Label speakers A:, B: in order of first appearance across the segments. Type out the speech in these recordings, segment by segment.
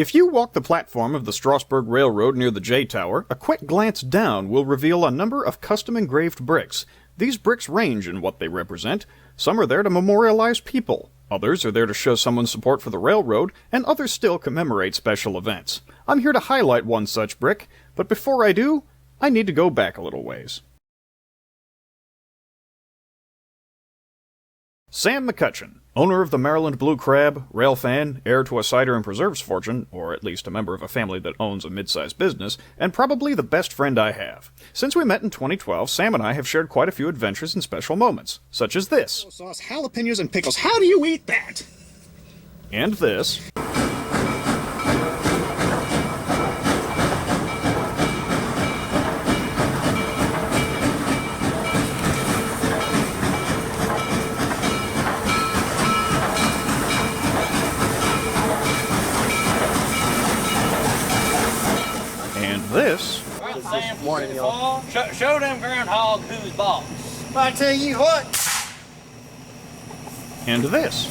A: If you walk the platform of the Strasburg Railroad near the J Tower, a quick glance down will reveal a number of custom engraved bricks. These bricks range in what they represent. Some are there to memorialize people, others are there to show someone's support for the railroad, and others still commemorate special events. I'm here to highlight one such brick, but before I do, I need to go back a little ways. Sam McCutcheon, owner of the Maryland Blue Crab, rail fan, heir to a cider and preserves fortune, or at least a member of a family that owns a mid-sized business, and probably the best friend I have. Since we met in 2012, Sam and I have shared quite a few adventures and special moments, such as this.
B: Sauce, jalapenos, and pickles. How do you eat that?
A: And this. This.
C: Morning, y'all. Show them groundhog who's boss.
D: I tell you what.
A: And this.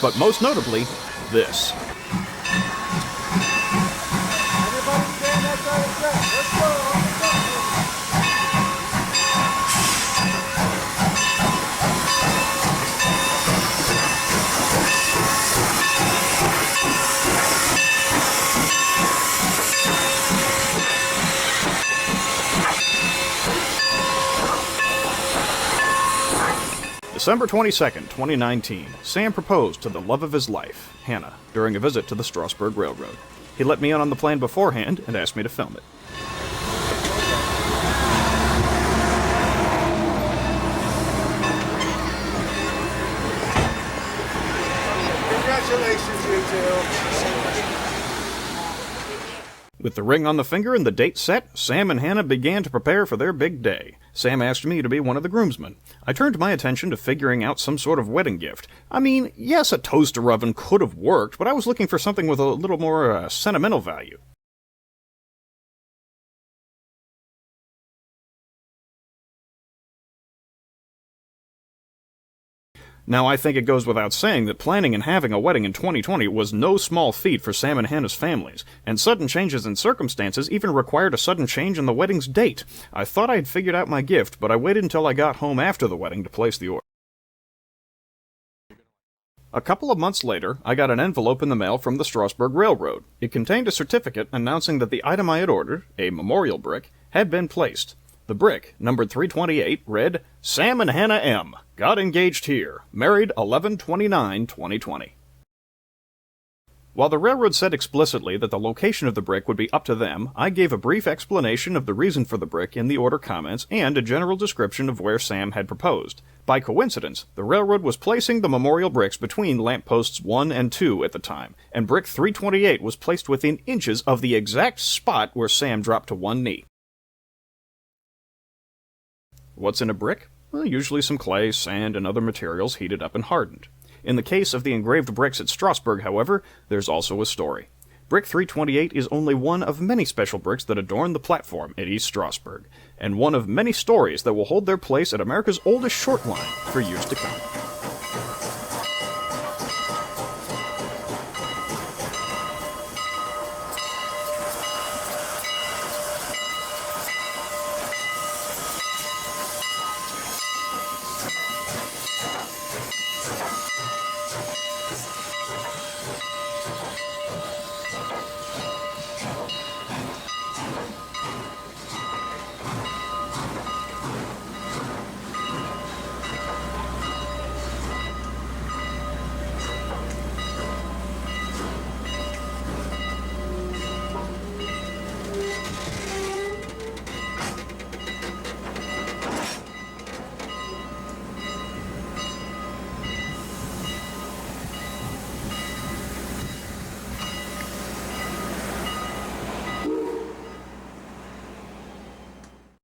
A: But most notably, this. December 22nd, 2019, Sam proposed to the love of his life, Hannah, during a visit to the Strasburg Railroad. He let me in on the plan beforehand and asked me to film it.
D: Congratulations, you two.
A: With the ring on the finger and the date set, Sam and Hannah began to prepare for their big day. Sam asked me to be one of the groomsmen. I turned my attention to figuring out some sort of wedding gift. I mean, yes, a toaster oven could have worked, but I was looking for something with a little more sentimental value. Now, I think it goes without saying that planning and having a wedding in 2020 was no small feat for Sam and Hannah's families, and sudden changes in circumstances even required a sudden change in the wedding's date. I thought I'd figured out my gift, but I waited until I got home after the wedding to place the order. A couple of months later, I got an envelope in the mail from the Strasburg Railroad. It contained a certificate announcing that the item I had ordered, a memorial brick, had been placed. The brick, numbered 328, read, Sam and Hannah M. Got engaged here. Married 11/29/2020. While the railroad said explicitly that the location of the brick would be up to them, I gave a brief explanation of the reason for the brick in the order comments and a general description of where Sam had proposed. By coincidence, the railroad was placing the memorial bricks between lampposts 1 and 2 at the time, and brick 328 was placed within inches of the exact spot where Sam dropped to one knee. What's in a brick? Well, usually some clay, sand, and other materials heated up and hardened. In the case of the engraved bricks at Strasburg, however, there's also a story. Brick 328 is only one of many special bricks that adorn the platform at East Strasburg, and one of many stories that will hold their place at America's oldest short line for years to come.